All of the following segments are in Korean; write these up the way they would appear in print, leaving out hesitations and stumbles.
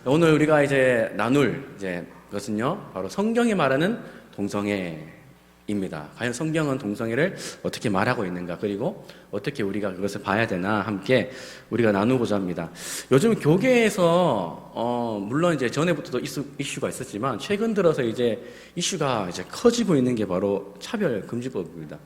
오늘 우리가 이제 나눌 그것은요, 바로 성경이 말하는 동성애입니다. 과연 성경은 동성애를 어떻게 말하고 있는가, 그리고 어떻게 우리가 그것을 봐야 되나 함께 우리가 나누고자 합니다. 요즘 교계에서 물론 이제 전에부터도 이슈가 있었지만 최근 들어서 이제 이슈가 이제 커지고 있는 게 바로 차별금지법입니다.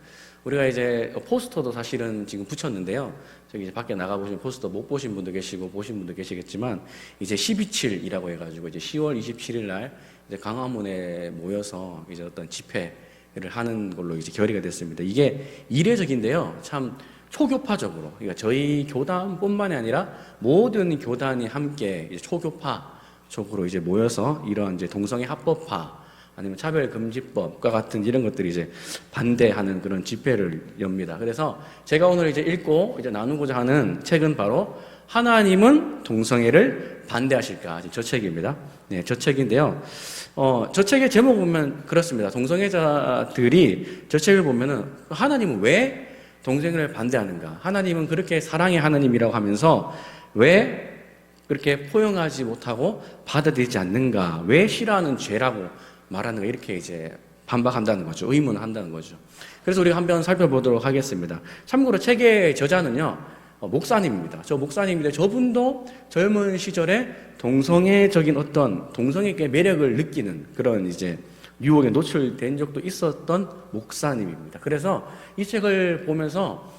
우리가 이제 포스터도 사실은 지금 붙였는데요. 저기 이제 밖에 나가보시면 포스터 못 보신 분도 계시고 보신 분도 계시겠지만, 이제 12.7이라고 해가지고 이제 10월 27일 날 이제 강화문에 모여서 이제 어떤 집회를 하는 걸로 이제 결의가 됐습니다. 이게 이례적인데요. 참 초교파적으로, 그러니까 저희 교단뿐만이 아니라 모든 교단이 함께 이제 초교파적으로 이제 모여서 이런 이제 동성애 합법화 아니면 차별금지법과 같은 이런 것들이 이제 반대하는 그런 집회를 엽니다. 그래서 제가 오늘 이제 읽고 이제 나누고자 하는 책은 바로 하나님은 동성애를 반대하실까? 저 책입니다. 네, 저 책인데요. 저 책의 제목 보면 그렇습니다. 동성애자들이 저 책을 보면은 하나님은 왜 동성애를 반대하는가? 하나님은 그렇게 사랑의 하나님이라고 하면서 왜 그렇게 포용하지 못하고 받아들이지 않는가? 왜 싫어하는 죄라고 말하는 거, 이렇게 이제 반박한다는 거죠. 의문한다는 거죠. 그래서 우리가 한번 살펴보도록 하겠습니다. 참고로 책의 저자는요, 목사님입니다. 저 목사님인데 저분도 젊은 시절에 동성애적인 어떤 동성애의 매력을 느끼는 그런 이제 유혹에 노출된 적도 있었던 목사님입니다. 그래서 이 책을 보면서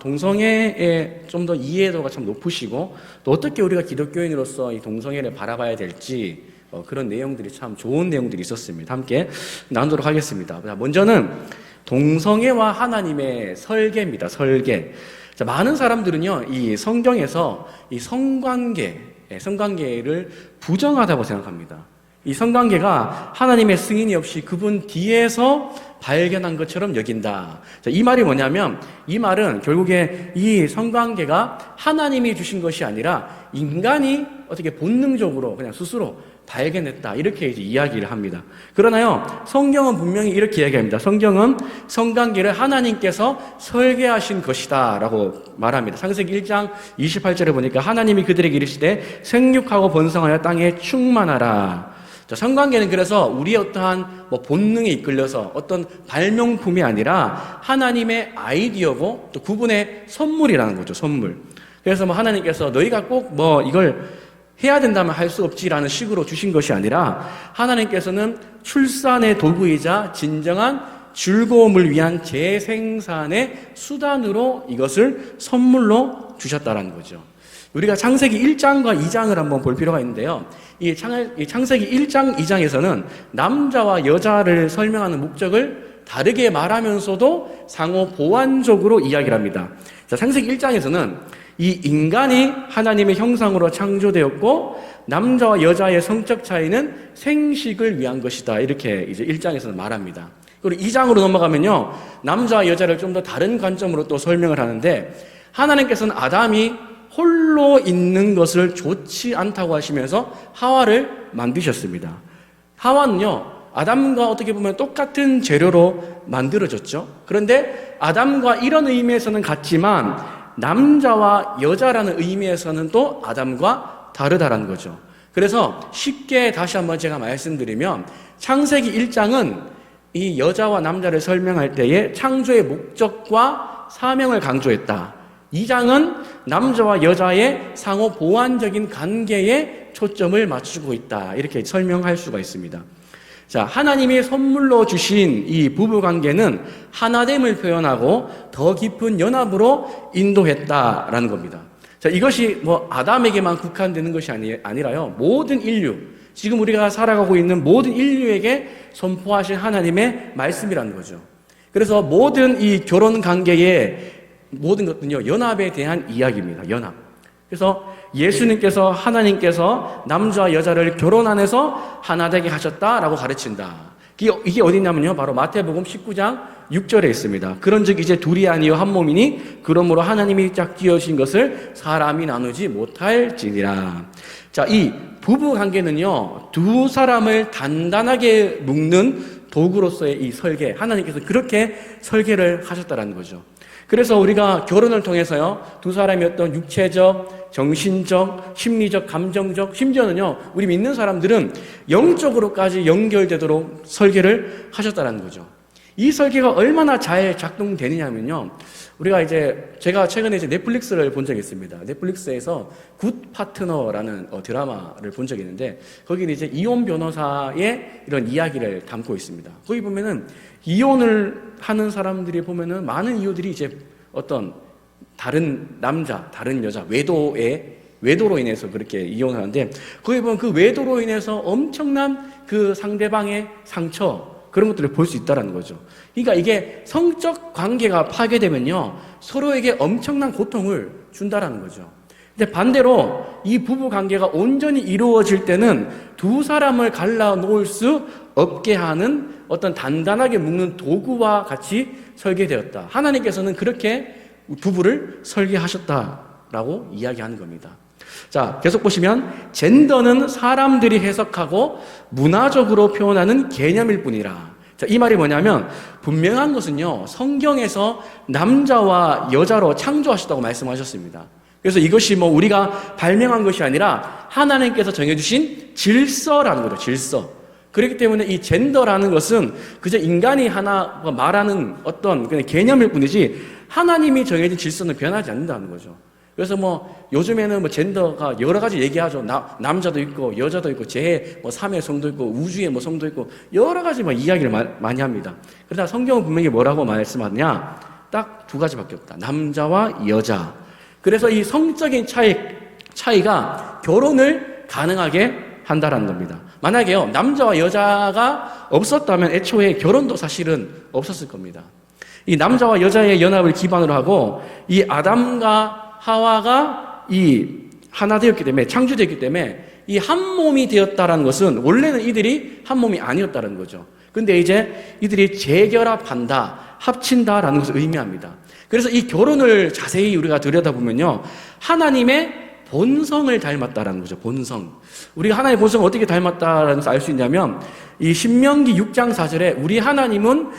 동성애에 좀 더 이해도가 참 높으시고, 또 어떻게 우리가 기독교인으로서 이 동성애를 바라봐야 될지 그런 내용들이 참 좋은 내용들이 있었습니다. 함께 나누도록 하겠습니다. 먼저는 동성애와 하나님의 설계입니다. 설계. 자, 많은 사람들은요, 이 성경에서 이 성관계를 부정하다고 생각합니다. 이 성관계가 하나님의 승인이 없이 그분 뒤에서 발견한 것처럼 여긴다. 자, 이 말이 뭐냐면, 이 말은 결국에 이 성관계가 하나님이 주신 것이 아니라 인간이 어떻게 본능적으로 그냥 스스로 발견했다, 이렇게 이제 이야기를 합니다. 그러나요, 성경은 분명히 이렇게 이야기합니다. 성경은 성관계를 하나님께서 설계하신 것이다 라고 말합니다. 창세기 1장 28절에 보니까 하나님이 그들에게 이르시되 생육하고 번성하여 땅에 충만하라. 자, 성관계는 그래서 우리의 어떠한 본능에 이끌려서 어떤 발명품이 아니라 하나님의 아이디어고 또 그분의 선물이라는 거죠. 선물. 그래서 하나님께서 너희가 꼭 이걸 해야 된다면 할 수 없지라는 식으로 주신 것이 아니라, 하나님께서는 출산의 도구이자 진정한 즐거움을 위한 재생산의 수단으로 이것을 선물로 주셨다라는 거죠. 우리가 창세기 1장과 2장을 한번 볼 필요가 있는데요. 이 창세기 1장, 2장에서는 남자와 여자를 설명하는 목적을 다르게 말하면서도 상호 보완적으로 이야기를 합니다. 자, 창세기 1장에서는 이 인간이 하나님의 형상으로 창조되었고 남자와 여자의 성적 차이는 생식을 위한 것이다, 이렇게 이제 1장에서는 말합니다. 그리고 2장으로 넘어가면요, 남자와 여자를 좀 더 다른 관점으로 또 설명을 하는데, 하나님께서는 아담이 홀로 있는 것을 좋지 않다고 하시면서 하와를 만드셨습니다. 하와는요, 아담과 어떻게 보면 똑같은 재료로 만들어졌죠. 그런데 아담과 이런 의미에서는 같지만 남자와 여자라는 의미에서는 또 아담과 다르다라는 거죠. 그래서 쉽게 다시 한번 제가 말씀드리면, 창세기 1장은 이 여자와 남자를 설명할 때에 창조의 목적과 사명을 강조했다. 2장은 남자와 여자의 상호 보완적인 관계에 초점을 맞추고 있다, 이렇게 설명할 수가 있습니다. 자, 하나님이 선물로 주신 이 부부관계는 하나됨을 표현하고 더 깊은 연합으로 인도했다라는 겁니다. 자, 이것이 아담에게만 국한되는 것이 아니라요, 모든 인류, 지금 우리가 살아가고 있는 모든 인류에게 선포하신 하나님의 말씀이라는 거죠. 그래서 모든 이 결혼 관계의 모든 것은요, 연합에 대한 이야기입니다. 연합. 그래서 예수님께서, 하나님께서 남자와 여자를 결혼 안에서 하나 되게 하셨다라고 가르친다. 이게 어디냐면요, 바로 마태복음 19장 6절에 있습니다. 그런즉 이제 둘이 아니요 한 몸이니 그러므로 하나님이 짝지으신 것을 사람이 나누지 못할지니라. 자, 이 부부 관계는요, 두 사람을 단단하게 묶는 도구로서의 이 설계, 하나님께서 그렇게 설계를 하셨다라는 거죠. 그래서 우리가 결혼을 통해서요, 두 사람의 어떤 육체적, 정신적, 심리적, 감정적, 심지어는요, 우리 믿는 사람들은 영적으로까지 연결되도록 설계를 하셨다는 거죠. 이 설계가 얼마나 잘 작동되느냐면요, 제가 최근에 넷플릭스를 본 적이 있습니다. 넷플릭스에서 굿 파트너라는 드라마를 본 적이 있는데, 거기는 이혼 변호사의 이런 이야기를 담고 있습니다. 거기 보면은 이혼을 하는 사람들이 보면은 많은 이유들이 어떤 다른 남자, 다른 여자, 외도로 인해서 그렇게 이혼을 하는데, 거기 보면 그 외도로 인해서 엄청난 그 상대방의 상처, 그런 것들을 볼 수 있다는 거죠. 그러니까 이게 성적 관계가 파괴되면요, 서로에게 엄청난 고통을 준다라는 거죠. 근데 반대로 이 부부 관계가 온전히 이루어질 때는 두 사람을 갈라놓을 수 없게 하는 어떤 단단하게 묶는 도구와 같이 설계되었다. 하나님께서는 그렇게 부부를 설계하셨다라고 이야기하는 겁니다. 자, 계속 보시면 젠더는 사람들이 해석하고 문화적으로 표현하는 개념일 뿐이라. 자, 이 말이 뭐냐면 분명한 것은요, 성경에서 남자와 여자로 창조하셨다고 말씀하셨습니다. 그래서 이것이 우리가 발명한 것이 아니라 하나님께서 정해주신 질서라는 거죠. 질서. 그렇기 때문에 이 젠더라는 것은 그저 인간이 하나 말하는 어떤 그냥 개념일 뿐이지 하나님이 정해진 질서는 변하지 않는다는 거죠. 그래서 요즘에는 젠더가 여러 가지 얘기하죠. 남자도 있고 여자도 있고 삼의 성도 있고 우주의 성도 있고 여러 가지 이야기를 많이 합니다. 그러나 성경은 분명히 뭐라고 말씀하느냐? 딱 두 가지밖에 없다. 남자와 여자. 그래서 이 성적인 차이가 결혼을 가능하게 한다라는 겁니다. 만약에요, 남자와 여자가 없었다면 애초에 결혼도 사실은 없었을 겁니다. 이 남자와 여자의 연합을 기반으로 하고 이 아담과 하와가 이 하나 되었기 때문에, 창조되었기 때문에 이 한 몸이 되었다라는 것은 원래는 이들이 한 몸이 아니었다는 거죠. 근데 이제 이들이 재결합한다, 합친다라는 것을 의미합니다. 그래서 이 결혼을 자세히 우리가 들여다보면요, 하나님의 본성을 닮았다라는 거죠. 본성. 우리가 하나님의 본성을 어떻게 닮았다라는 것을 알 수 있냐면, 이 신명기 6장 4절에 우리 하나님은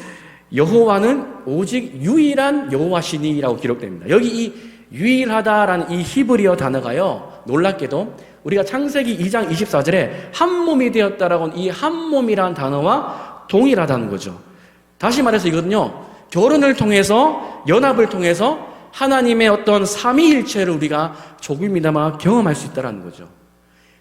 여호와는 오직 유일한 여호와시니라고 기록됩니다. 여기 이 유일하다라는 이 히브리어 단어가요, 놀랍게도 우리가 창세기 2장 24절에 한 몸이 되었다라고 하는 이 한 몸이라는 단어와 동일하다는 거죠. 다시 말해서 이거는요, 결혼을 통해서, 연합을 통해서 하나님의 어떤 삼위일체를 우리가 조금이나마 경험할 수 있다는 거죠.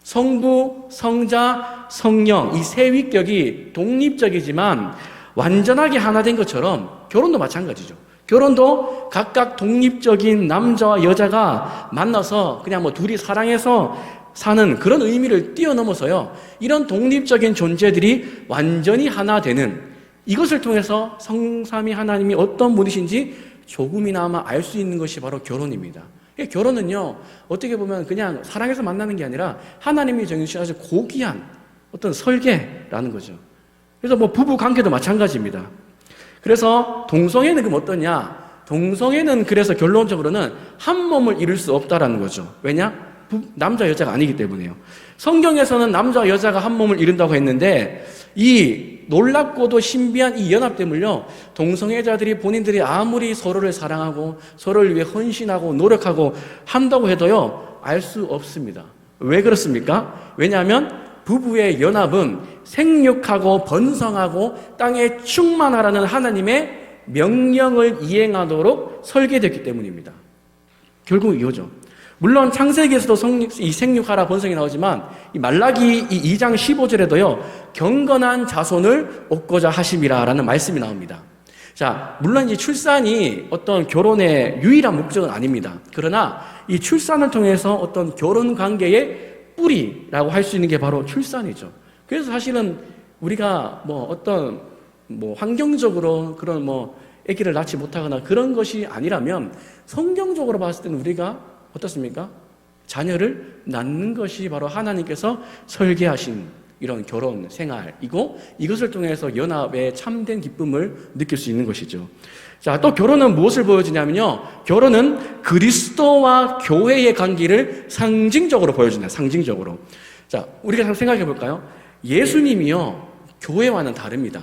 성부, 성자, 성령, 이 세 위격이 독립적이지만 완전하게 하나 된 것처럼 결혼도 마찬가지죠. 결혼도 각각 독립적인 남자와 여자가 만나서 그냥 둘이 사랑해서 사는 그런 의미를 뛰어넘어서요, 이런 독립적인 존재들이 완전히 하나 되는, 이것을 통해서 성삼위 하나님이 어떤 분이신지 조금이나마 알 수 있는 것이 바로 결혼입니다. 결혼은요, 어떻게 보면 그냥 사랑해서 만나는 게 아니라 하나님이 정해주신 아주 고귀한 어떤 설계라는 거죠. 그래서 부부 관계도 마찬가지입니다. 그래서 동성애는 그럼 어떠냐? 동성애는 그래서 결론적으로는 한 몸을 이룰 수 없다라는 거죠. 왜냐? 남자 여자가 아니기 때문에요. 성경에서는 남자와 여자가 한 몸을 이룬다고 했는데, 이 놀랍고도 신비한 이 연합됨을요, 동성애자들이 본인들이 아무리 서로를 사랑하고 서로를 위해 헌신하고 노력하고 한다고 해도요, 알 수 없습니다. 왜 그렇습니까? 왜냐하면 부부의 연합은 생육하고 번성하고 땅에 충만하라는 하나님의 명령을 이행하도록 설계됐기 때문입니다. 결국 이거죠. 물론 창세기에서도 이 생육하라 번성이 나오지만 이 말라기 2장 15절에도요, 경건한 자손을 얻고자 하심이라라는 말씀이 나옵니다. 자, 물론 이 출산이 어떤 결혼의 유일한 목적은 아닙니다. 그러나 이 출산을 통해서 어떤 결혼 관계의 뿌리라고 할 수 있는 게 바로 출산이죠. 그래서 사실은 우리가 환경적으로 그런 아기를 낳지 못하거나 그런 것이 아니라면 성경적으로 봤을 때는 우리가 어떻습니까? 자녀를 낳는 것이 바로 하나님께서 설계하신 이런 결혼 생활이고, 이것을 통해서 연합의 참된 기쁨을 느낄 수 있는 것이죠. 자, 또 결혼은 무엇을 보여주냐면요, 결혼은 그리스도와 교회의 관계를 상징적으로 보여준다. 상징적으로. 자, 우리가 한번 생각해 볼까요? 예수님이요, 교회와는 다릅니다.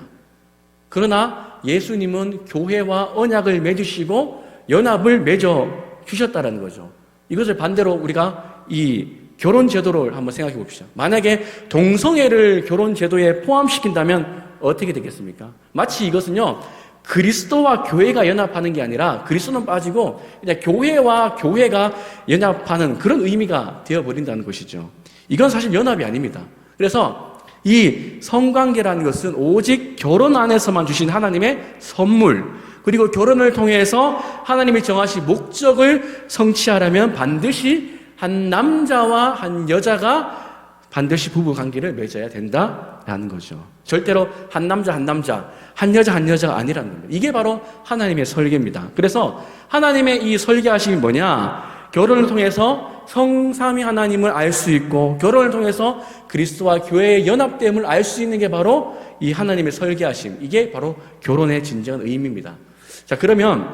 그러나 예수님은 교회와 언약을 맺으시고 연합을 맺어 주셨다라는 거죠. 이것을 반대로 우리가 이 결혼 제도를 한번 생각해 봅시다. 만약에 동성애를 결혼 제도에 포함시킨다면 어떻게 되겠습니까? 마치 이것은요, 그리스도와 교회가 연합하는 게 아니라 그리스도는 빠지고 그냥 교회와 교회가 연합하는 그런 의미가 되어버린다는 것이죠. 이건 사실 연합이 아닙니다. 그래서 이 성관계라는 것은 오직 결혼 안에서만 주신 하나님의 선물, 그리고 결혼을 통해서 하나님이 정하신 목적을 성취하려면 반드시 한 남자와 한 여자가 반드시 부부 관계를 맺어야 된다라는 거죠. 절대로 한 남자, 한 여자가 아니라는 겁니다. 이게 바로 하나님의 설계입니다. 그래서 하나님의 이 설계하심이 뭐냐? 결혼을 통해서 성삼위 하나님을 알 수 있고, 결혼을 통해서 그리스도와 교회의 연합됨을 알 수 있는 게 바로 이 하나님의 설계하심. 이게 바로 결혼의 진정한 의미입니다. 자, 그러면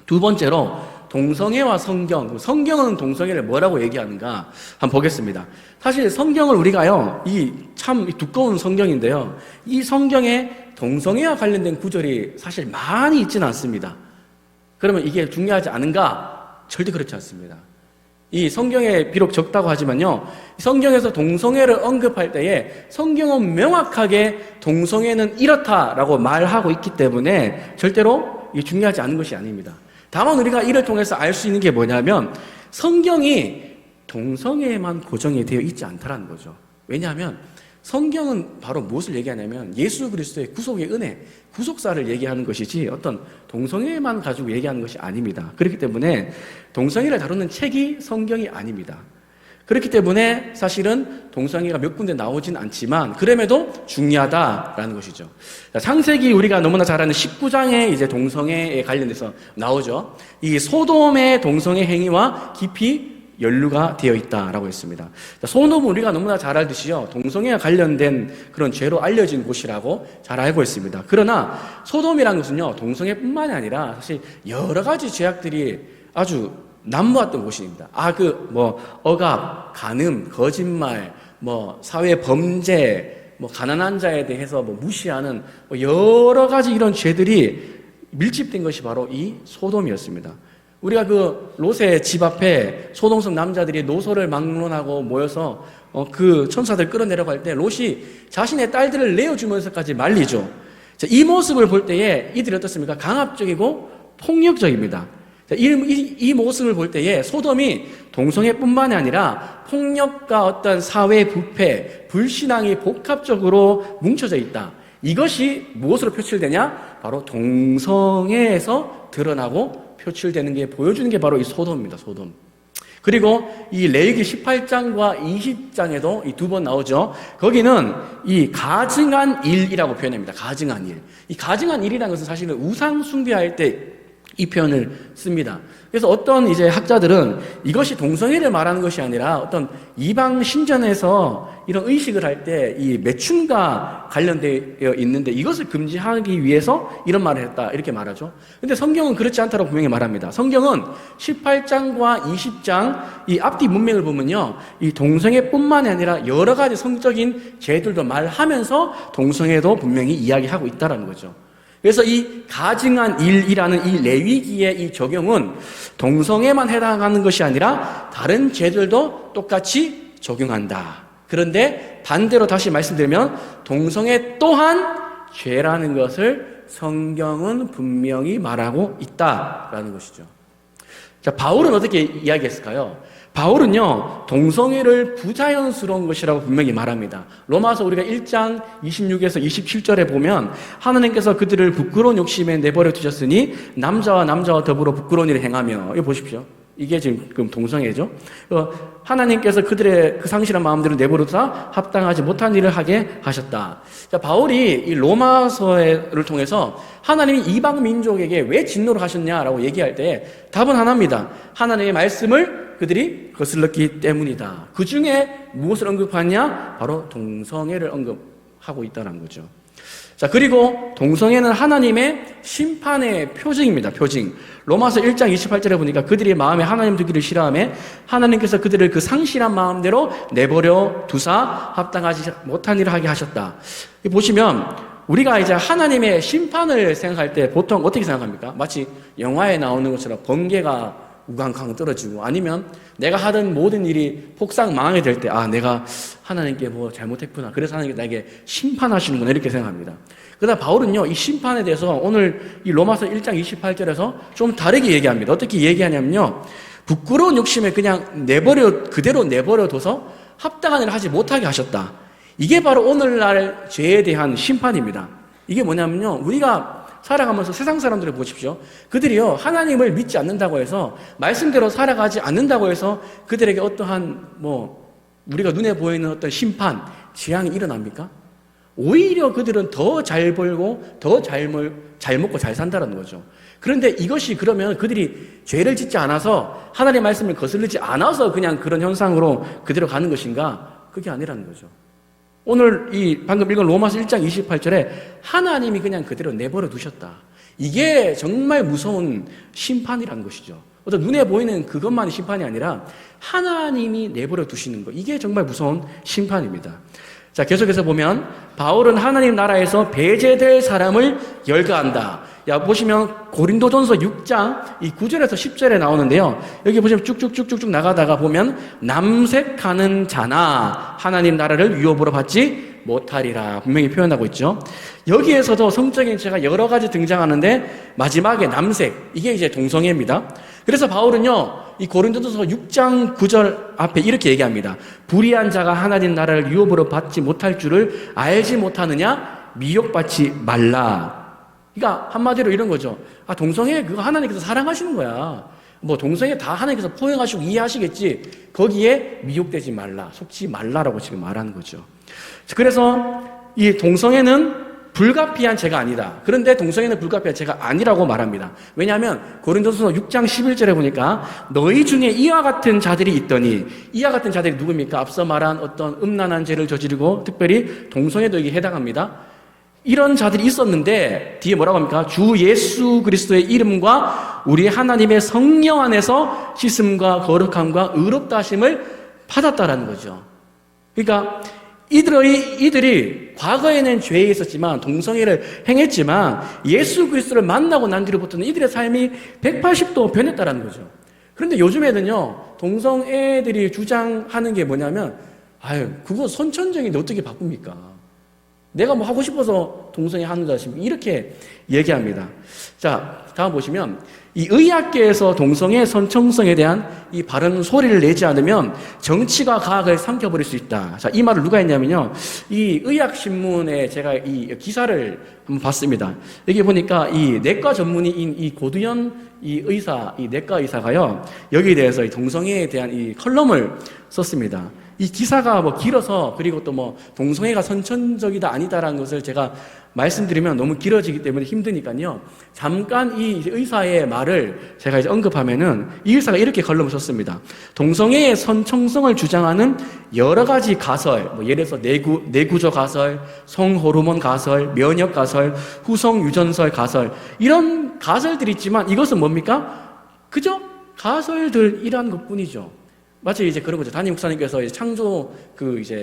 두 번째로 동성애와 성경. 성경은 동성애를 뭐라고 얘기하는가 한번 보겠습니다. 사실 성경을 우리가요, 이 참 두꺼운 성경인데요, 이 성경에 동성애와 관련된 구절이 사실 많이 있지는 않습니다. 그러면 이게 중요하지 않은가? 절대 그렇지 않습니다. 이 성경에 비록 적다고 하지만요, 성경에서 동성애를 언급할 때에 성경은 명확하게 동성애는 이렇다라고 말하고 있기 때문에 절대로 이게 중요하지 않은 것이 아닙니다. 다만 우리가 이를 통해서 알 수 있는 게 뭐냐면 성경이 동성애에만 고정이 되어 있지 않다는 거죠. 왜냐하면 성경은 바로 무엇을 얘기하냐면 예수 그리스도의 구속의 은혜, 구속사를 얘기하는 것이지 어떤 동성애만 가지고 얘기하는 것이 아닙니다. 그렇기 때문에 동성애를 다루는 책이 성경이 아닙니다. 그렇기 때문에 사실은 동성애가 몇 군데 나오진 않지만 그럼에도 중요하다라는 것이죠. 창세기 우리가 너무나 잘 아는 19장에 이제 동성애에 관련돼서 나오죠. 이 소돔의 동성애 행위와 깊이 연루가 되어 있다라고 했습니다. 소돔은 우리가 너무나 잘 알듯이요, 동성애와 관련된 그런 죄로 알려진 곳이라고 잘 알고 있습니다. 그러나 소돔이라는 것은요, 동성애뿐만이 아니라 사실 여러 가지 죄악들이 아주 난무했던 곳입니다. 억압, 간음, 거짓말, 사회 범죄, 가난한 자에 대해서 무시하는 여러 가지 이런 죄들이 밀집된 것이 바로 이 소돔이었습니다. 우리가 그 롯의 집 앞에 소동성 남자들이 노소를 막론하고 모여서 그 천사들 끌어내려갈 때 롯이 자신의 딸들을 내어주면서까지 말리죠. 이 모습을 볼 때에 이들이 어떻습니까? 강압적이고 폭력적입니다. 이 모습을 볼 때에 소돔이 동성애뿐만이 아니라 폭력과 어떤 사회 부패, 불신앙이 복합적으로 뭉쳐져 있다. 이것이 무엇으로 표출되냐? 바로 동성애에서 드러나고 표출되는 게, 보여주는 게 바로 이 소돔입니다. 소돔. 그리고 이 레위기 18장과 20장에도 이 두 번 나오죠. 거기는 이 가증한 일이라고 표현합니다. 가증한 일. 이 가증한 일이라는 것은 사실은 우상 숭배할 때 이 표현을 씁니다. 그래서 어떤 이제 학자들은 이것이 동성애를 말하는 것이 아니라 어떤 이방 신전에서 이런 의식을 할 때 이 매춘과 관련되어 있는데 이것을 금지하기 위해서 이런 말을 했다, 이렇게 말하죠. 근데 성경은 그렇지 않다고 분명히 말합니다. 성경은 18장과 20장 이 앞뒤 문맥을 보면요, 이 동성애뿐만이 아니라 여러 가지 성적인 죄들도 말하면서 동성애도 분명히 이야기하고 있다는 거죠. 그래서 이 가증한 일이라는 이 레위기의 이 적용은 동성애만 해당하는 것이 아니라 다른 죄들도 똑같이 적용한다. 그런데 반대로 다시 말씀드리면 동성애 또한 죄라는 것을 성경은 분명히 말하고 있다라는 것이죠. 자, 바울은 어떻게 이야기했을까요? 바울은요, 동성애를 부자연스러운 것이라고 분명히 말합니다. 로마서 우리가 1장 26에서 27절에 보면 하나님께서 그들을 부끄러운 욕심에 내버려 두셨으니 남자와 더불어 부끄러운 일을 행하며, 이거 보십시오. 이게 지금 동성애죠. 하나님께서 그들의 그 상실한 마음들을 내버려두사 합당하지 못한 일을 하게 하셨다. 자, 바울이 이 로마서를 통해서 하나님이 이방 민족에게 왜 진노를 하셨냐라고 얘기할 때 답은 하나입니다. 하나님의 말씀을 그들이 거슬렀기 때문이다. 그 중에 무엇을 언급하냐? 바로 동성애를 언급하고 있다는 거죠. 자, 그리고 동성애는 하나님의 심판의 표징입니다. 표징. 로마서 1장 28절에 보니까 그들이 마음에 하나님 두기를 싫어하며 하나님께서 그들을 그 상실한 마음대로 내버려 두사 합당하지 못한 일을 하게 하셨다. 보시면 우리가 이제 하나님의 심판을 생각할 때 보통 어떻게 생각합니까? 마치 영화에 나오는 것처럼 번개가 우강강 떨어지고, 아니면 내가 하던 모든 일이 폭삭 망하게 될 때, 아, 내가 하나님께 뭐 잘못했구나, 그래서 하나님께 나에게 심판하시는구나, 이렇게 생각합니다. 그러나 바울은요, 이 심판에 대해서 오늘 이 로마서 1장 28절에서 좀 다르게 얘기합니다. 어떻게 얘기하냐면요, 부끄러운 욕심에 그냥 그대로 내버려둬서 합당한 일을 하지 못하게 하셨다. 이게 바로 오늘날 죄에 대한 심판입니다. 이게 뭐냐면요, 우리가 살아가면서 세상 사람들을 보십시오. 그들이요, 하나님을 믿지 않는다고 해서, 말씀대로 살아가지 않는다고 해서 그들에게 어떠한 우리가 눈에 보이는 어떤 심판, 재앙이 일어납니까? 오히려 그들은 더 잘 벌고 더 잘 먹고 잘 산다는 거죠. 그런데 이것이 그러면 그들이 죄를 짓지 않아서, 하나님의 말씀을 거슬리지 않아서 그냥 그런 현상으로 그대로 가는 것인가? 그게 아니라는 거죠. 오늘 방금 읽은 로마서 1장 28절에 하나님이 그냥 그대로 내버려 두셨다. 이게 정말 무서운 심판이라는 것이죠. 어떤 눈에 보이는 그것만이 심판이 아니라 하나님이 내버려 두시는 것, 이게 정말 무서운 심판입니다. 자, 계속해서 보면 바울은 하나님 나라에서 배제될 사람을 열거한다. 보시면 고린도전서 6장 9절에서 10절에 나오는데요. 여기 보시면 쭉쭉쭉쭉 나가다가 보면 남색하는 자나 하나님 나라를 유업으로 받지 못하리라 분명히 표현하고 있죠. 여기에서도 성적인 죄가 여러 가지 등장하는데 마지막에 남색, 이게 이제 동성애입니다. 그래서 바울은요, 이 고린도전서 6장 9절 앞에 이렇게 얘기합니다. 불의한 자가 하나님 나라를 유업으로 받지 못할 줄을 알지 못하느냐? 미혹받지 말라. 그러니까 한마디로 이런 거죠. 아, 동성애 그거 하나님께서 사랑하시는 거야. 동성애 다 하나님께서 포용하시고 이해하시겠지. 거기에 미혹되지 말라, 속지 말라라고 지금 말하는 거죠. 그래서 이 동성애는 불가피한 죄가 아니다. 그런데 동성애는 불가피한 죄가 아니라고 말합니다. 왜냐하면 고린도전서 6장 11절에 보니까 너희 중에 이와 같은 자들이 있더니, 이와 같은 자들이 누굽니까? 앞서 말한 어떤 음란한 죄를 저지르고 특별히 동성애도 여기 해당합니다. 이런 자들이 있었는데 뒤에 뭐라고 합니까? 주 예수 그리스도의 이름과 우리 하나님의 성령 안에서 씻음과 거룩함과 의롭다 하심을 받았다라는 거죠. 그러니까 이들이 과거에는 죄에 있었지만, 동성애를 행했지만 예수 그리스도를 만나고 난 뒤로부터는 이들의 삶이 180도 변했다라는 거죠. 그런데 요즘에는요, 동성애들이 주장하는 게 뭐냐면, 그거 선천적인데 어떻게 바꿉니까? 내가 하고 싶어서 동성애 하는 자식, 이렇게 얘기합니다. 자, 다음 보시면 이 의학계에서 동성애 선천성에 대한 이 바른 소리를 내지 않으면 정치가 과학을 삼켜버릴 수 있다. 자, 이 말을 누가 했냐면요, 이 의학신문에 제가 이 기사를 한번 봤습니다. 여기 보니까 이 내과 전문의인 이 고두현 이 내과 의사가요, 여기에 대해서 이 동성애에 대한 이 컬럼을 썼습니다. 이 기사가 길어서, 그리고 또 동성애가 선천적이다 아니다라는 것을 제가 말씀드리면 너무 길어지기 때문에 힘드니까요, 잠깐 이 의사의 말을 제가 이제 언급하면은, 이 의사가 이렇게 컬럼을 썼습니다. 동성애의 선천성을 주장하는 여러 가지 가설, 예를 들어서 내구조 가설, 성호르몬 가설, 면역 가설, 후성 유전설 가설, 이런 가설들이 있지만 이것은 뭡니까? 그저 가설들이란 것 뿐이죠. 마치 이제 그런 거죠. 담임 목사님께서 창조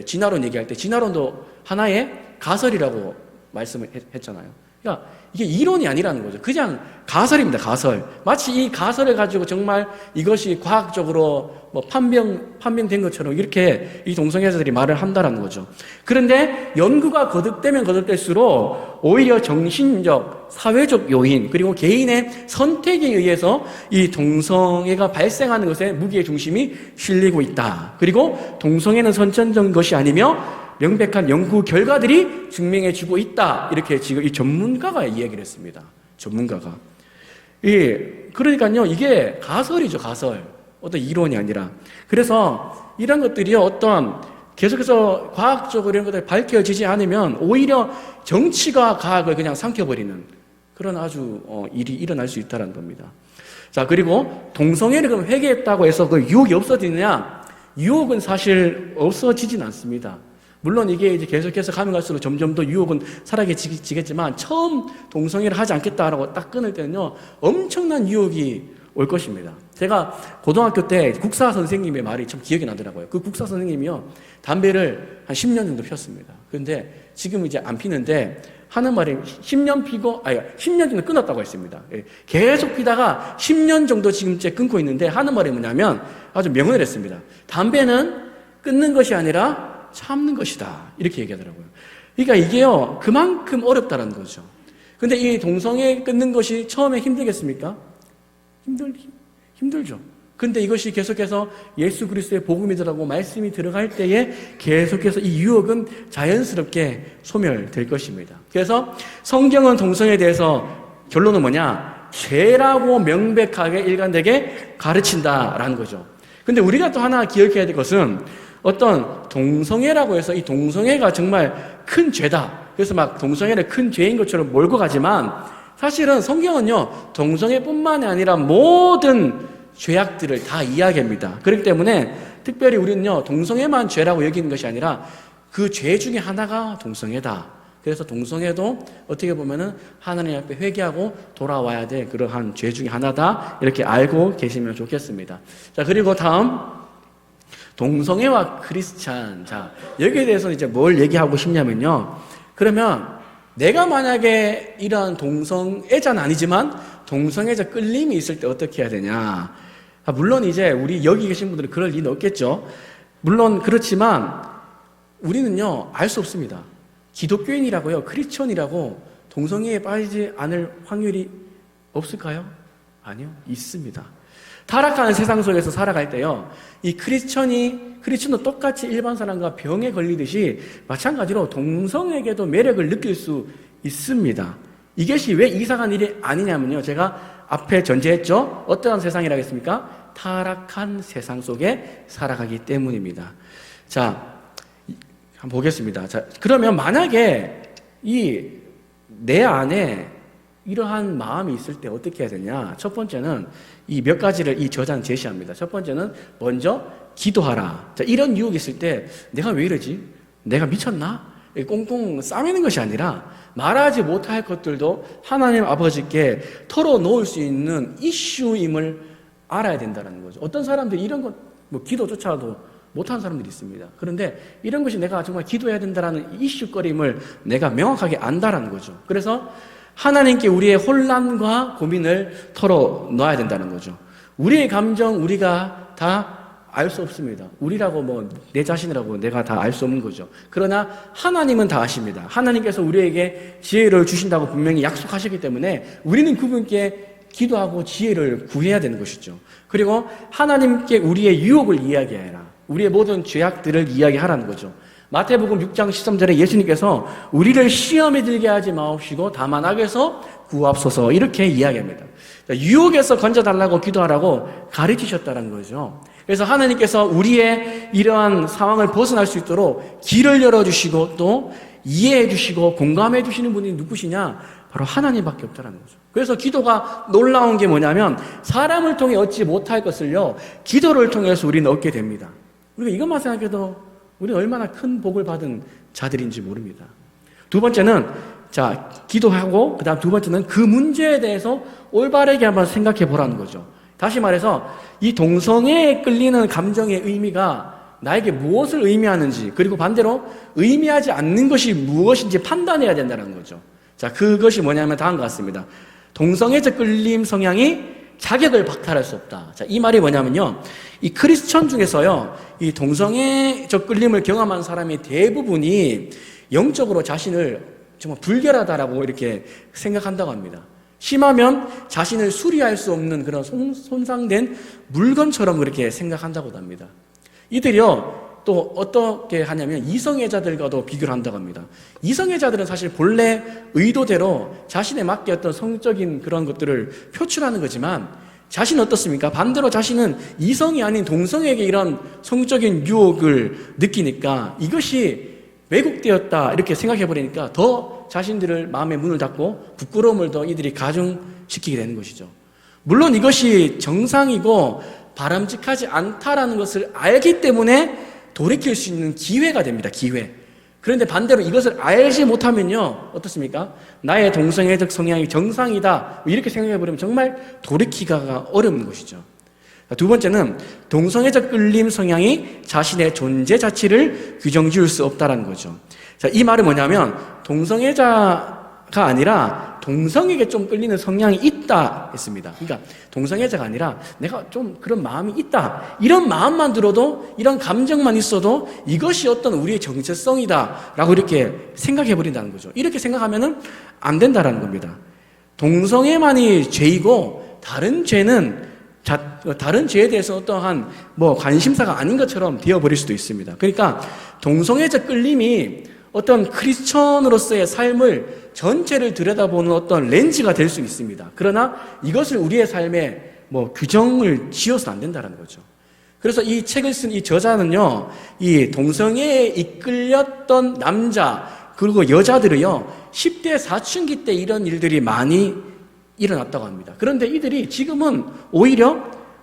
진화론 얘기할 때 진화론도 하나의 가설이라고 말씀을 했잖아요. 그러니까 이게 이론이 아니라는 거죠. 그냥 가설입니다. 가설. 마치 이 가설을 가지고 정말 이것이 과학적으로 판명된 것처럼 이렇게 이 동성애자들이 말을 한다라는 거죠. 그런데 연구가 거듭되면 거듭될수록 오히려 정신적, 사회적 요인, 그리고 개인의 선택에 의해서 이 동성애가 발생하는 것에 무게의 중심이 실리고 있다. 그리고 동성애는 선천적인 것이 아니며 명백한 연구 결과들이 증명해주고 있다. 이렇게 지금 이 전문가가 이야기를 했습니다. 전문가가. 그러니까요, 이게 가설이죠, 가설. 어떤 이론이 아니라. 그래서 이런 것들이요, 어떤 계속해서 과학적으로 이런 것들이 밝혀지지 않으면 오히려 정치가 과학을 그냥 삼켜버리는 그런 아주 일이 일어날 수 있다는 겁니다. 자, 그리고 동성애를 그럼 회개했다고 해서 그 유혹이 없어지느냐? 유혹은 사실 없어지진 않습니다. 물론 이게 이제 계속해서 가면 갈수록 점점 더 유혹은 사라지겠지만, 처음 동성애를 하지 않겠다라고 딱 끊을 때는요, 엄청난 유혹이 올 것입니다. 제가 고등학교 때 국사 선생님의 말이 참 기억이 나더라고요. 그 국사 선생님이요, 담배를 한 10년 정도 피웠습니다. 그런데 지금 이제 안 피는데, 하는 말이 10년 피고, 10년 정도 끊었다고 했습니다. 예, 계속 피다가 10년 정도 지금째 끊고 있는데 하는 말이 뭐냐면 아주 명언을 했습니다. 담배는 끊는 것이 아니라 참는 것이다. 이렇게 얘기하더라고요. 그러니까 이게요, 그만큼 어렵다는 거죠. 근데 이 동성애 끊는 것이 처음에 힘들겠습니까? 힘들죠. 근데 이것이 계속해서 예수 그리스도의 복음이더라고 말씀이 들어갈 때에 계속해서 이 유혹은 자연스럽게 소멸될 것입니다. 그래서 성경은 동성애에 대해서 결론은 뭐냐? 죄라고 명백하게 일관되게 가르친다라는 거죠. 근데 우리가 또 하나 기억해야 될 것은 어떤 동성애라고 해서 이 동성애가 정말 큰 죄다. 그래서 막 동성애를 큰 죄인 것처럼 몰고 가지만 사실은 성경은요, 동성애뿐만이 아니라 모든 죄악들을 다 이야기합니다. 그렇기 때문에 특별히 우리는요, 동성애만 죄라고 여기는 것이 아니라 그 죄 중에 하나가 동성애다. 그래서 동성애도 어떻게 보면은 하나님 앞에 회개하고 돌아와야 될 그러한 죄 중에 하나다. 이렇게 알고 계시면 좋겠습니다. 자, 그리고 다음 동성애와 크리스찬. 자, 여기에 대해서 이제 뭘 얘기하고 싶냐면요. 그러면 내가 만약에 이런 동성애자는 아니지만 동성애자 끌림이 있을 때 어떻게 해야 되냐. 물론 이제 우리 여기 계신 분들은 그럴 리는 없겠죠. 물론 그렇지만 우리는요, 알 수 없습니다. 기독교인이라고요, 크리스천이라고 동성애에 빠지지 않을 확률이 없을까요? 아니요, 있습니다. 타락하는 세상 속에서 살아갈 때요, 이 크리스천도 똑같이 일반 사람과 병에 걸리듯이 마찬가지로 동성에게도 매력을 느낄 수 있습니다. 이것이 왜 이상한 일이 아니냐면요, 제가 앞에 전제했죠. 어떠한 세상이라겠습니까? 타락한 세상 속에 살아가기 때문입니다. 자, 한번 보겠습니다. 자, 그러면 만약에 내 안에 이러한 마음이 있을 때 어떻게 해야 되냐? 첫 번째는 이 몇 가지를 이 저자는 제시합니다. 첫 번째는 먼저 기도하라. 자, 이런 유혹이 있을 때 내가 왜 이러지? 내가 미쳤나? 꽁꽁 싸매는 것이 아니라 말하지 못할 것들도 하나님 아버지께 털어놓을 수 있는 이슈임을 알아야 된다는 거죠. 어떤 사람들이 이런 것, 기도조차도 못하는 사람들이 있습니다. 그런데 이런 것이 내가 정말 기도해야 된다는 이슈거림을 내가 명확하게 안다라는 거죠. 그래서 하나님께 우리의 혼란과 고민을 털어놔야 된다는 거죠. 우리의 감정, 우리가 다 알 수 없습니다. 우리라고 내 자신이라고 내가 다 알 수 없는 거죠. 그러나 하나님은 다 아십니다. 하나님께서 우리에게 지혜를 주신다고 분명히 약속하셨기 때문에 우리는 그분께 기도하고 지혜를 구해야 되는 것이죠. 그리고 하나님께 우리의 유혹을 이야기해라. 우리의 모든 죄악들을 이야기하라는 거죠. 마태복음 6장 13절에 예수님께서 우리를 시험에 들게 하지 마옵시고 다만 악에서 구하옵소서 이렇게 이야기합니다. 유혹에서 건져달라고 기도하라고 가르치셨다는 거죠. 그래서 하나님께서 우리의 이러한 상황을 벗어날 수 있도록 길을 열어주시고 또 이해해 주시고 공감해 주시는 분이 누구시냐? 바로 하나님밖에 없다는 거죠. 그래서 기도가 놀라운 게 뭐냐면 사람을 통해 얻지 못할 것을요, 기도를 통해서 우리는 얻게 됩니다. 우리가 이것만 생각해도 우리는 얼마나 큰 복을 받은 자들인지 모릅니다. 두 번째는 기도하고 그다음 두 번째는 그 문제에 대해서 올바르게 한번 생각해 보라는 거죠. 다시 말해서 이 동성애에 끌리는 감정의 의미가 나에게 무엇을 의미하는지, 그리고 반대로 의미하지 않는 것이 무엇인지 판단해야 된다는 거죠. 자, 그것이 뭐냐면 다음과 같습니다. 동성애적 끌림 성향이 자격을 박탈할 수 없다. 자, 이 말이 뭐냐면요, 이 크리스천 중에서요, 이 동성애적 끌림을 경험한 사람의 대부분이 영적으로 자신을 정말 불결하다라고 이렇게 생각한다고 합니다. 심하면 자신을 수리할 수 없는 그런 손상된 물건처럼 그렇게 생각한다고 합니다. 이들이요, 또 어떻게 하냐면 이성애자들과도 비교를 한다고 합니다. 이성애자들은 사실 본래 의도대로 자신에 맞게 어떤 성적인 그런 것들을 표출하는 거지만 자신은 어떻습니까? 반대로 자신은 이성이 아닌 동성에게 이런 성적인 유혹을 느끼니까 이것이 왜곡되었다 이렇게 생각해버리니까 더 자신들을 마음의 문을 닫고 부끄러움을 더 이들이 가중시키게 되는 것이죠. 물론 이것이 정상이고 바람직하지 않다라는 것을 알기 때문에 돌이킬 수 있는 기회가 됩니다. 기회. 그런데 반대로 이것을 알지 못하면요, 어떻습니까? 나의 동성애적 성향이 정상이다 이렇게 생각해버리면 정말 돌이키기가 어려운 것이죠. 두 번째는 동성애적 끌림 성향이 자신의 존재 자체를 규정지을 수 없다는 거죠. 자, 이 말은 뭐냐면 동성애자 아니라 동성에게 좀 끌리는 성향이 있다 했습니다. 그러니까 동성애자가 아니라 내가 좀 그런 마음이 있다. 이런 마음만 들어도, 이런 감정만 있어도 이것이 어떤 우리의 정체성이다 라고 이렇게 생각해 버린다는 거죠. 이렇게 생각하면은 안 된다라는 겁니다. 동성애만이 죄이고 다른 죄는 다른 죄에 대해서 어떠한 관심사가 아닌 것처럼 되어버릴 수도 있습니다. 그러니까 동성애적 끌림이 어떤 크리스천으로서의 삶을 전체를 들여다보는 어떤 렌즈가 될 수 있습니다. 그러나 이것을 우리의 삶에 규정을 지어서는 안 된다는 거죠. 그래서 이 책을 쓴 이 저자는요, 이 동성애에 이끌렸던 남자 그리고 여자들이요 10대 사춘기 때 이런 일들이 많이 일어났다고 합니다. 그런데 이들이 지금은 오히려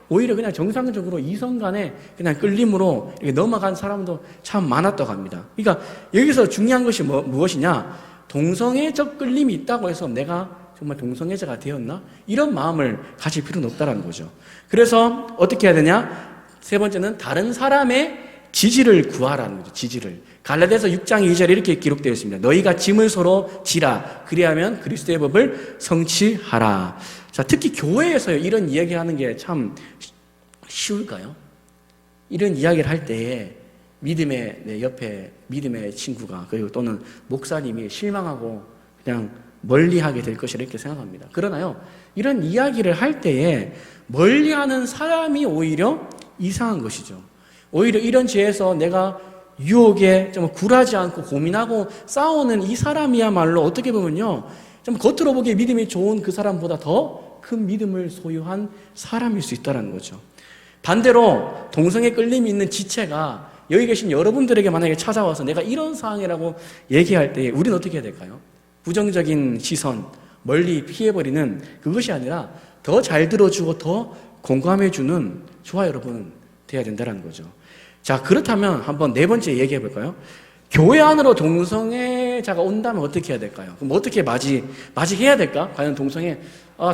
그냥 정상적으로 이성 간에 그냥 끌림으로 이렇게 넘어간 사람도 참 많았다고 합니다. 그러니까 여기서 중요한 것이 무엇이냐? 동성애적 끌림이 있다고 해서 내가 정말 동성애자가 되었나? 이런 마음을 가질 필요는 없다는 거죠. 그래서 어떻게 해야 되냐? 세 번째는 다른 사람의 지지를 구하라는 거죠. 지지를. 갈라디아서 6장 2절에 이렇게 기록되어 있습니다. 너희가 짐을 서로 지라. 그리하면 그리스도의 법을 성취하라. 자, 특히 교회에서 이런 이야기하는 게 참 쉬울까요? 이런 이야기를 할 때에 믿음의 내 옆에 믿음의 친구가 그리고 또는 목사님이 실망하고 그냥 멀리하게 될 것이라 이렇게 생각합니다. 그러나요, 이런 이야기를 할 때에 멀리하는 사람이 오히려 이상한 것이죠. 오히려 이런 죄에서 내가 유혹에 좀 굴하지 않고 고민하고 싸우는 이 사람이야말로 어떻게 보면요, 좀 겉으로 보기에 믿음이 좋은 그 사람보다 더 큰 믿음을 소유한 사람일 수 있다는 거죠. 반대로 동성애 끌림이 있는 지체가 여기 계신 여러분들에게 만약에 찾아와서 내가 이런 상황이라고 얘기할 때 우리는 어떻게 해야 될까요? 부정적인 시선, 멀리 피해버리는 그것이 아니라 더 잘 들어주고 더 공감해주는 저와 여러분 돼야 된다는 거죠. 자, 그렇다면 한번 네 번째 얘기해 볼까요? 교회 안으로 동성애자가 온다면 어떻게 해야 될까요? 그럼 어떻게 맞이해야 될까? 과연 동성애,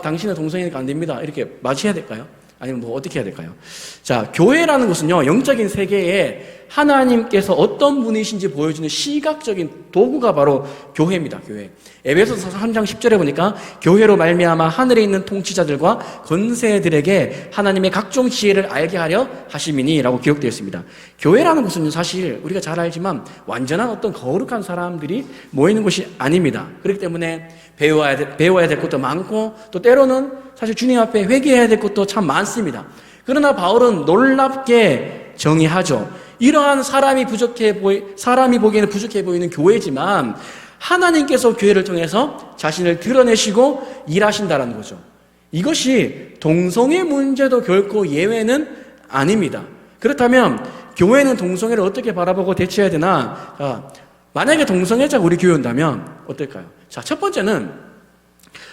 당신은 동성애니까 안 됩니다. 이렇게 맞이해야 될까요? 아니면 어떻게 해야 될까요? 자, 교회라는 것은요, 영적인 세계에 하나님께서 어떤 분이신지 보여주는 시각적인 도구가 바로 교회입니다. 교회. 에베소서 3장 10절에 보니까 교회로 말미암아 하늘에 있는 통치자들과 권세들에게 하나님의 각종 지혜를 알게 하려 하심이니라고 기록되어 있습니다. 교회라는 것은 사실 우리가 잘 알지만 완전한 어떤 거룩한 사람들이 모이는 곳이 아닙니다. 그렇기 때문에 배워야 될 것도 많고 또 때로는 사실 주님 앞에 회개해야 될 것도 참 많습니다. 그러나 바울은 놀랍게 정의하죠. 이러한 사람이 보기에는 부족해 보이는 교회지만 하나님께서 교회를 통해서 자신을 드러내시고 일하신다는 거죠. 이것이 동성애 문제도 결코 예외는 아닙니다. 그렇다면 교회는 동성애를 어떻게 바라보고 대처해야 되나? 만약에 동성애자가 우리 교회에 온다면 어떨까요? 자, 첫 번째는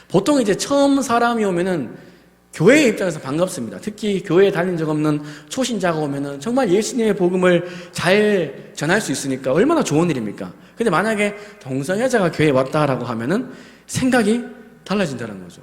보통 이제 처음 사람이 오면은 교회의 입장에서 반갑습니다. 특히 교회에 다닌 적 없는 초신자가 오면은 정말 예수님의 복음을 잘 전할 수 있으니까 얼마나 좋은 일입니까? 근데 만약에 동성애자가 교회에 왔다라고 하면은 생각이 달라진다는 거죠.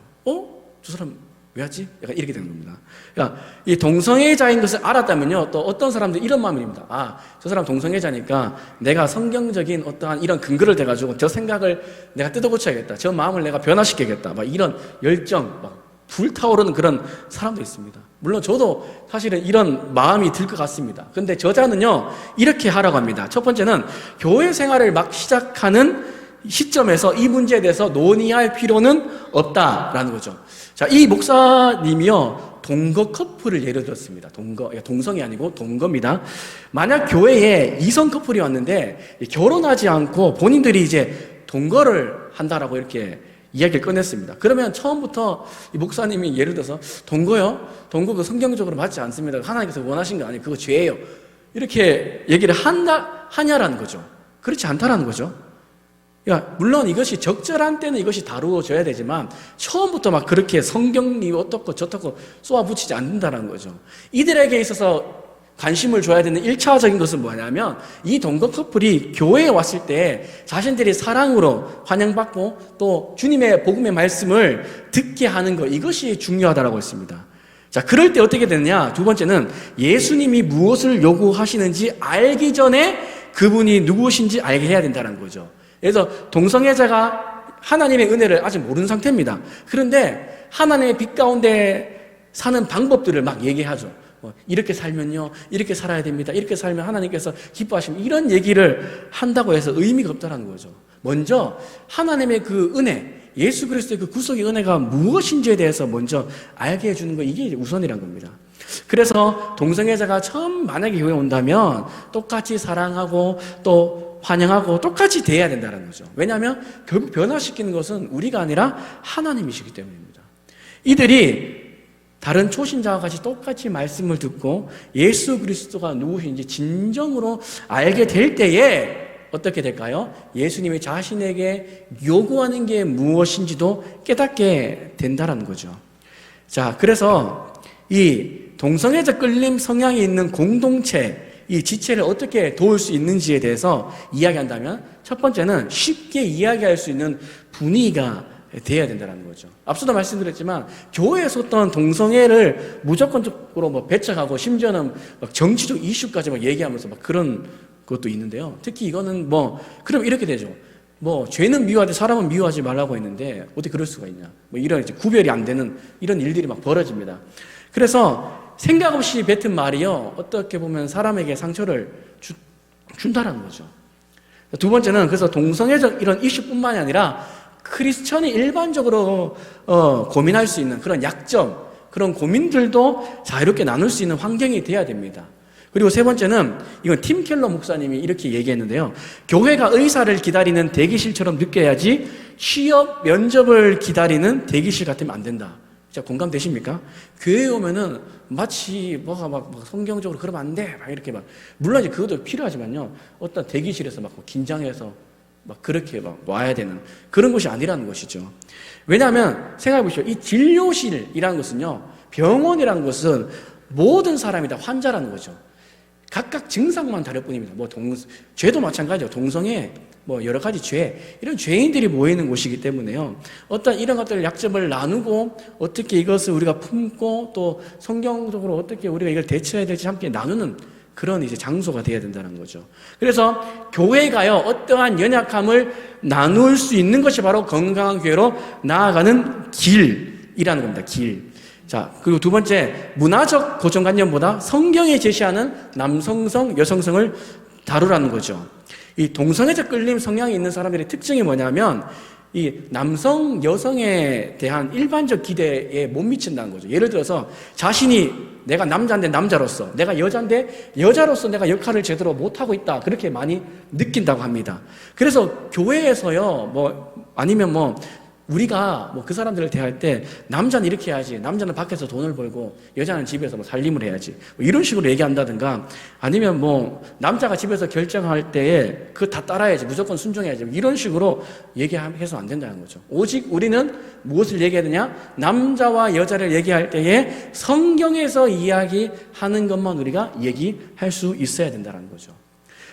저 사람 왜 왔지? 약간 이렇게 되는 겁니다. 그러니까 이 동성애자인 것을 알았다면요, 또 어떤 사람들이 이런 마음입니다. 저 사람 동성애자니까 내가 성경적인 어떠한 이런 근거를 대가지고 저 생각을 내가 뜯어고쳐야겠다. 저 마음을 내가 변화시켜야겠다. 막 이런 열정, 불타오르는 그런 사람도 있습니다. 물론 저도 사실은 이런 마음이 들 것 같습니다. 근데 저자는요, 이렇게 하라고 합니다. 첫 번째는 교회 생활을 막 시작하는 시점에서 이 문제에 대해서 논의할 필요는 없다라는 거죠. 자, 이 목사님이요, 동거 커플을 예를 들었습니다. 동성이 아니고 동거입니다. 만약 교회에 이성 커플이 왔는데 결혼하지 않고 본인들이 이제 동거를 한다라고 이렇게 이야기를 꺼냈습니다. 그러면 처음부터 이 목사님이 예를 들어서 동거요? 동거가 성경적으로 맞지 않습니다. 하나님께서 원하신 거 아니에요. 그거 죄예요. 이렇게 얘기를 하냐라는 거죠. 그렇지 않다라는 거죠. 그러니까 물론 이것이 적절한 때는 이것이 다루어져야 되지만 처음부터 막 그렇게 성경이 어떻고 저떻고 쏘아붙이지 않는다는 거죠. 이들에게 있어서 관심을 줘야 되는 1차적인 것은 뭐냐면 이 동거 커플이 교회에 왔을 때 자신들이 사랑으로 환영받고 또 주님의 복음의 말씀을 듣게 하는 것, 이것이 중요하다고 했습니다. 자, 그럴 때 어떻게 되느냐? 두 번째는 예수님이 무엇을 요구하시는지 알기 전에 그분이 누구신지 알게 해야 된다는 거죠. 그래서 동성애자가 하나님의 은혜를 아직 모르는 상태입니다. 그런데 하나님의 빛 가운데 사는 방법들을 막 얘기하죠. 이렇게 살면요, 이렇게 살아야 됩니다. 이렇게 살면 하나님께서 기뻐하시면, 이런 얘기를 한다고 해서 의미가 없다는 거죠. 먼저 하나님의 그 은혜, 예수 그리스도의 그 구속의 은혜가 무엇인지에 대해서 먼저 알게 해주는 거, 이게 우선이란 겁니다. 그래서 동성애자가 처음 만약에 교회에 온다면 똑같이 사랑하고 또 환영하고 똑같이 대해야 된다는 거죠. 왜냐하면 결국 변화시키는 것은 우리가 아니라 하나님이시기 때문입니다. 이들이 다른 초신자와 같이 똑같이 말씀을 듣고 예수 그리스도가 누구신지 진정으로 알게 될 때에 어떻게 될까요? 예수님이 자신에게 요구하는 게 무엇인지도 깨닫게 된다는 거죠. 자, 그래서 이 동성애적 끌림 성향이 있는 공동체, 이 지체를 어떻게 도울 수 있는지에 대해서 이야기한다면, 첫 번째는 쉽게 이야기할 수 있는 분위기가 돼야 된다는 거죠. 앞서도 말씀드렸지만 교회에서 어떤 동성애를 무조건적으로 뭐 배척하고 심지어는 막 정치적 이슈까지 막 얘기하면서 막 그런 것도 있는데요. 특히 이거는 그럼 이렇게 되죠. 죄는 미워하되 사람은 미워하지 말라고 했는데 어떻게 그럴 수가 있냐. 이런 이제 구별이 안 되는 이런 일들이 막 벌어집니다. 그래서 생각 없이 뱉은 말이요, 어떻게 보면 사람에게 상처를 준다는 거죠. 두 번째는 그래서 동성애적 이런 이슈뿐만이 아니라 크리스천이 일반적으로 고민할 수 있는 그런 약점, 그런 고민들도 자유롭게 나눌 수 있는 환경이 돼야 됩니다. 그리고 세 번째는 이건 팀 켈러 목사님이 이렇게 얘기했는데요. 교회가 의사를 기다리는 대기실처럼 느껴야지 취업 면접을 기다리는 대기실 같으면 안 된다. 진짜 공감되십니까? 교회에 오면은 마치 뭐가 막 성경적으로 그러면 안 돼. 막 이렇게 물론 이제 그것도 필요하지만요. 어떤 대기실에서 막 긴장해서 막 그렇게 막 와야 되는 그런 것이 아니라는 것이죠. 왜냐하면 생각해 보십시오. 이 진료실이라는 것은요, 병원이라는 것은 모든 사람이 다 환자라는 거죠. 각각 증상만 다를 뿐입니다. 죄도 마찬가지죠. 동성애, 여러 가지 죄, 이런 죄인들이 모이는 곳이기 때문에요. 어떤 이런 것들 약점을 나누고 어떻게 이것을 우리가 품고 또 성경적으로 어떻게 우리가 이걸 대처해야 될지 함께 나누는 그런 이제 장소가 되어야 된다는 거죠. 그래서 교회가요, 어떠한 연약함을 나눌 수 있는 것이 바로 건강한 교회로 나아가는 길이라는 겁니다. 길. 자, 그리고 두 번째, 문화적 고정관념보다 성경이 제시하는 남성성, 여성성을 다루라는 거죠. 이 동성애적 끌림 성향이 있는 사람들의 특징이 뭐냐면, 이 남성, 여성에 대한 일반적 기대에 못 미친다는 거죠. 예를 들어서 자신이 내가 남자인데 남자로서, 내가 여자인데 여자로서 내가 역할을 제대로 못하고 있다, 그렇게 많이 느낀다고 합니다. 그래서 교회에서요, 아니면 우리가 그 사람들을 대할 때 남자는 이렇게 해야지, 남자는 밖에서 돈을 벌고 여자는 집에서 살림을 해야지, 이런 식으로 얘기한다든가, 아니면 남자가 집에서 결정할 때에 그거 다 따라야지, 무조건 순종해야지, 이런 식으로 얘기해서 안 된다는 거죠. 오직 우리는 무엇을 얘기해야 되냐? 남자와 여자를 얘기할 때에 성경에서 이야기하는 것만 우리가 얘기할 수 있어야 된다는 거죠.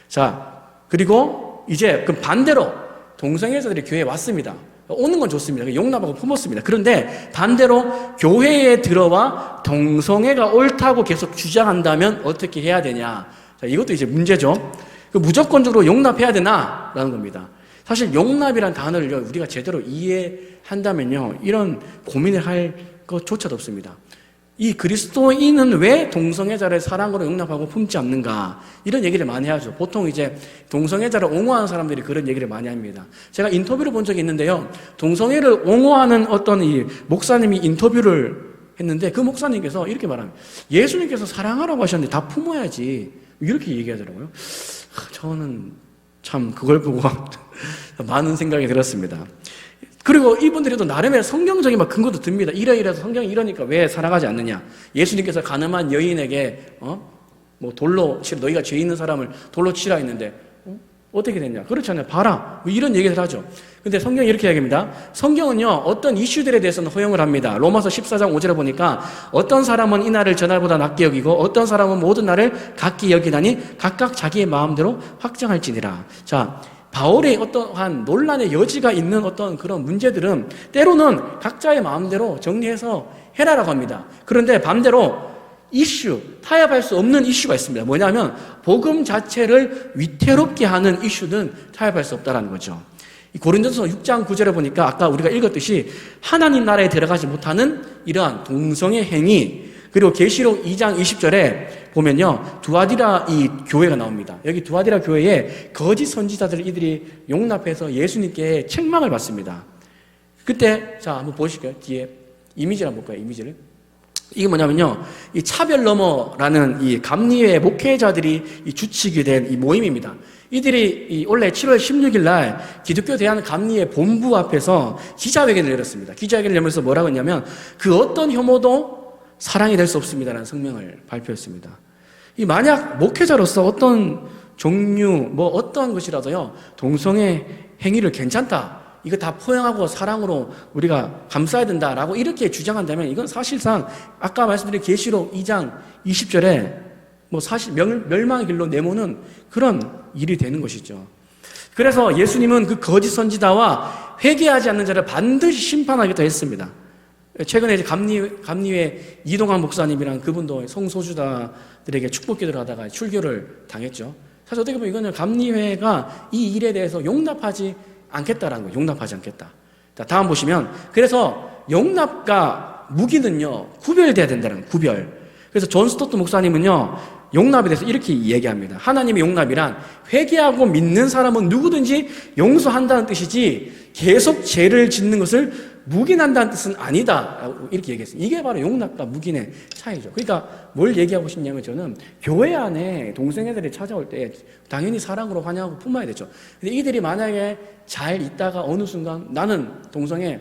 자, 그리고 이제 그 반대로 동성애자들이 교회에 왔습니다. 오는 건 좋습니다. 용납하고 품었습니다. 그런데 반대로 교회에 들어와 동성애가 옳다고 계속 주장한다면 어떻게 해야 되냐? 자, 이것도 이제 문제죠. 무조건적으로 용납해야 되나라는 겁니다. 사실 용납이란 단어를 우리가 제대로 이해한다면요, 이런 고민을 할 것조차도 없습니다. 이 그리스도인은 왜 동성애자를 사랑으로 용납하고 품지 않는가, 이런 얘기를 많이 하죠. 보통 이제 동성애자를 옹호하는 사람들이 그런 얘기를 많이 합니다. 제가 인터뷰를 본 적이 있는데요, 동성애를 옹호하는 어떤 이 목사님이 인터뷰를 했는데 그 목사님께서 이렇게 말합니다. 예수님께서 사랑하라고 하셨는데 다 품어야지, 이렇게 얘기하더라고요. 저는 참 그걸 보고 많은 생각이 들었습니다. 그리고 이분들이 또 나름의 성경적인 근거도 듭니다. 이래서 성경이 이러니까 왜 사랑하지 않느냐. 예수님께서 가늠한 여인에게 돌로 치라, 너희가 죄 있는 사람을 돌로 치라 했는데 어떻게 됐냐. 그렇잖아요. 봐라. 이런 얘기를 하죠. 근데 성경이 이렇게 이야기합니다. 성경은요, 어떤 이슈들에 대해서는 허용을 합니다. 로마서 14장 5절에 보니까 어떤 사람은 이날을 저날보다 낮게 여기고 어떤 사람은 모든 날을 각기 여기다니 각각 자기의 마음대로 확정할지니라. 자, 바울의 어떠한 논란의 여지가 있는 어떤 그런 문제들은 때로는 각자의 마음대로 정리해서 해라라고 합니다. 그런데 반대로 타협할 수 없는 이슈가 있습니다. 뭐냐면 복음 자체를 위태롭게 하는 이슈는 타협할 수 없다는 거죠. 이 고린도전서 6장 9절에 보니까 아까 우리가 읽었듯이 하나님 나라에 들어가지 못하는 이러한 동성의 행위, 그리고 계시록 2장 20절에 보면요, 두아디라 이 교회가 나옵니다. 여기 두아디라 교회에 거짓 선지자들을 이들이 용납해서 예수님께 책망을 받습니다. 그때 자 한번 보실까요? 뒤에 이미지를 한번 볼까요? 이미지를. 이게 뭐냐면요, 이 차별너머라는 이 감리회 목회자들이 이 주축이 된 이 모임입니다. 이들이 올해 7월 16일 날 기독교 대한 감리회 본부 앞에서 기자회견을 열었습니다. 기자회견을 열면서 뭐라고 했냐면 그 어떤 혐오도 사랑이 될 수 없습니다라는 성명을 발표했습니다. 이 만약 목회자로서 어떤 종류 어떤 것이라도요, 동성애 행위를 괜찮다, 이거 다 포용하고 사랑으로 우리가 감싸야 된다라고 이렇게 주장한다면 이건 사실상 아까 말씀드린 계시록 2장 20절에 사실 멸망의 길로 내모는 그런 일이 되는 것이죠. 그래서 예수님은 그 거짓 선지자와 회개하지 않는 자를 반드시 심판하겠다 했습니다. 최근에 이제 감리회 이동환 목사님이랑 그분도 성소수자들에게 축복 기도를 하다가 출교를 당했죠. 사실 어떻게 보면 이거는 감리회가 이 일에 대해서 용납하지 않겠다라는 거예요. 용납하지 않겠다. 자, 다음 보시면, 그래서 용납과 무기는요, 구별돼야 된다는 거예요. 구별. 그래서 존 스토트 목사님은요, 용납에 대해서 이렇게 얘기합니다. 하나님의 용납이란 회개하고 믿는 사람은 누구든지 용서한다는 뜻이지 계속 죄를 짓는 것을 묵인한다는 뜻은 아니다, 이렇게 얘기했어요. 이게 바로 용납과 묵인의 차이죠. 그러니까 뭘 얘기하고 싶냐면, 저는 교회 안에 동성애들이 찾아올 때 당연히 사랑으로 환영하고 품어야 되죠. 근데 이들이 만약에 잘 있다가 어느 순간 나는 동성애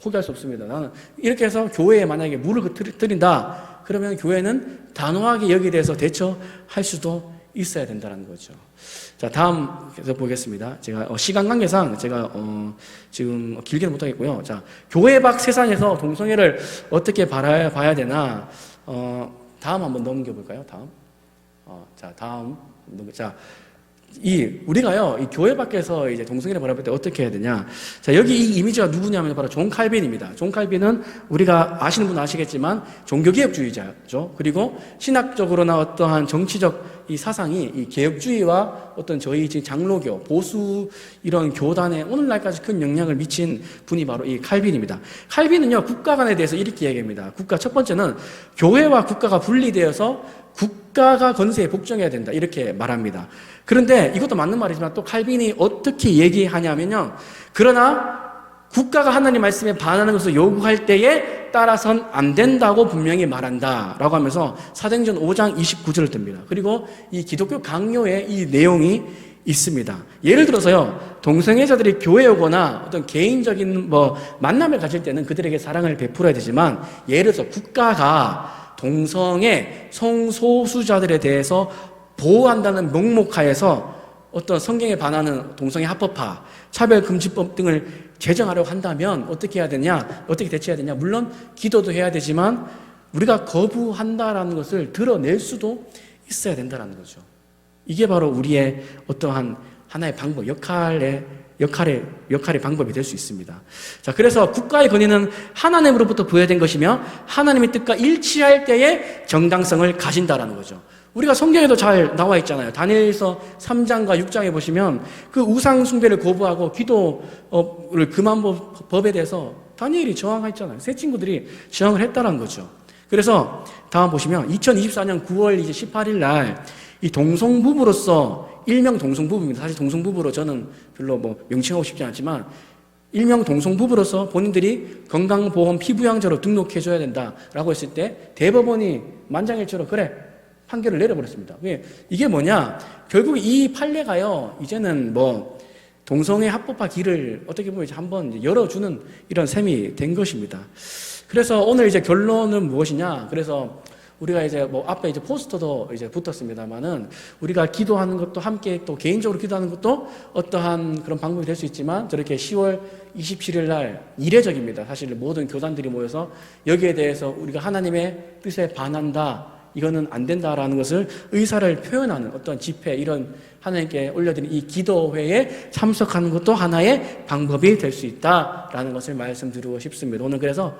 포기할 수 없습니다, 나는 이렇게 해서 교회에 만약에 물을 들인다, 그러면 교회는 단호하게 여기에 대해서 대처할 수도 있어야 된다는 거죠. 자, 다음 계속 보겠습니다. 제가 시간 관계상 제가 지금 길게는 못하겠고요. 자, 교회 밖 세상에서 동성애를 어떻게 봐야 되나, 다음 한번 넘겨볼까요? 다음. 자, 다음. 자, 우리가요, 이 교회 밖에서 이제 동성애를 바라볼 때 어떻게 해야 되냐. 자, 여기 이 이미지가 누구냐면 바로 존 칼빈입니다. 존 칼빈은 우리가 아시는 분은 아시겠지만 종교개혁주의자죠. 그리고 신학적으로나 어떠한 정치적 이 사상이 이 개혁주의와 어떤 저희 지금 장로교, 보수 이런 교단에 오늘날까지 큰 영향을 미친 분이 바로 이 칼빈입니다. 칼빈은요, 국가 간에 대해서 이렇게 얘기합니다. 첫 번째는 교회와 국가가 분리되어서 국가가 건세에 복종해야 된다, 이렇게 말합니다. 그런데 이것도 맞는 말이지만 또 칼빈이 어떻게 얘기하냐면요, 그러나 국가가 하나님 말씀에 반하는 것을 요구할 때에 따라선 안 된다고 분명히 말한다 라고 하면서 사도행전 5장 29절을 듭니다. 그리고 이 기독교 강요에 이 내용이 있습니다. 예를 들어서요, 동성애자들이 교회에 오거나 어떤 개인적인 만남을 가질 때는 그들에게 사랑을 베풀어야 되지만, 예를 들어서 국가가 동성애 성소수자들에 대해서 보호한다는 명목하에서 어떤 성경에 반하는 동성애 합법화, 차별금지법 등을 제정하려고 한다면 어떻게 해야 되냐, 어떻게 대처해야 되냐. 물론 기도도 해야 되지만 우리가 거부한다라는 것을 드러낼 수도 있어야 된다는 거죠. 이게 바로 우리의 어떠한 하나의 방법, 역할의 방법이 될 수 있습니다. 자, 그래서 국가의 권위는 하나님으로부터 부여된 것이며 하나님의 뜻과 일치할 때에 정당성을 가진다라는 거죠. 우리가 성경에도 잘 나와 있잖아요. 다니엘서 3장과 6장에 보시면 그 우상 숭배를 거부하고 기도를 금한 법에 대해서 다니엘이 저항했잖아요. 세 친구들이 저항을 했다는 거죠. 그래서 다음 보시면 2024년 9월 18일 날 이 동성부부로서 일명 동성부부입니다. 사실 동성부부로 저는 별로 명칭하고 싶지 않지만 일명 동성부부로서 본인들이 건강보험 피부양자로 등록해줘야 된다라고 했을 때 대법원이 만장일치로 그래 판결을 내려버렸습니다. 이게 뭐냐, 결국 이 판례가요, 이제는 동성애 합법화 길을 어떻게 보면 한번 열어주는 이런 셈이 된 것입니다. 그래서 오늘 이제 결론은 무엇이냐, 그래서 우리가 이제 앞에 이제 포스터도 이제 붙었습니다만은 우리가 기도하는 것도 함께 또 개인적으로 기도하는 것도 어떠한 그런 방법이 될 수 있지만, 저렇게 10월 27일 날 이례적입니다. 사실 모든 교단들이 모여서 여기에 대해서 우리가 하나님의 뜻에 반한다, 이거는 안 된다라는 것을 의사를 표현하는 어떤 집회, 이런 하나님께 올려드린 이 기도회에 참석하는 것도 하나의 방법이 될 수 있다라는 것을 말씀드리고 싶습니다. 오늘 그래서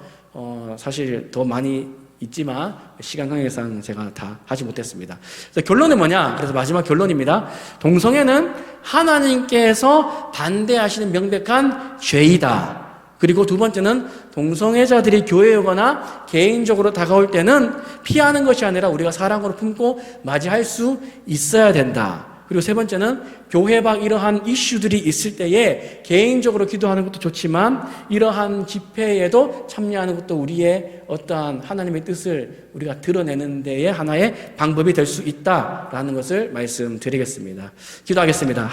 사실 더 많이 있지만 시간 관계상 제가 다 하지 못했습니다. 그래서 결론은 뭐냐? 그래서 마지막 결론입니다. 동성애는 하나님께서 반대하시는 명백한 죄이다. 그리고 두 번째는 동성애자들이 교회에 오거나 개인적으로 다가올 때는 피하는 것이 아니라 우리가 사랑으로 품고 맞이할 수 있어야 된다. 그리고 세 번째는 교회 밖 이러한 이슈들이 있을 때에 개인적으로 기도하는 것도 좋지만 이러한 집회에도 참여하는 것도 우리의 어떠한 하나님의 뜻을 우리가 드러내는 데에 하나의 방법이 될 수 있다라는 것을 말씀드리겠습니다. 기도하겠습니다.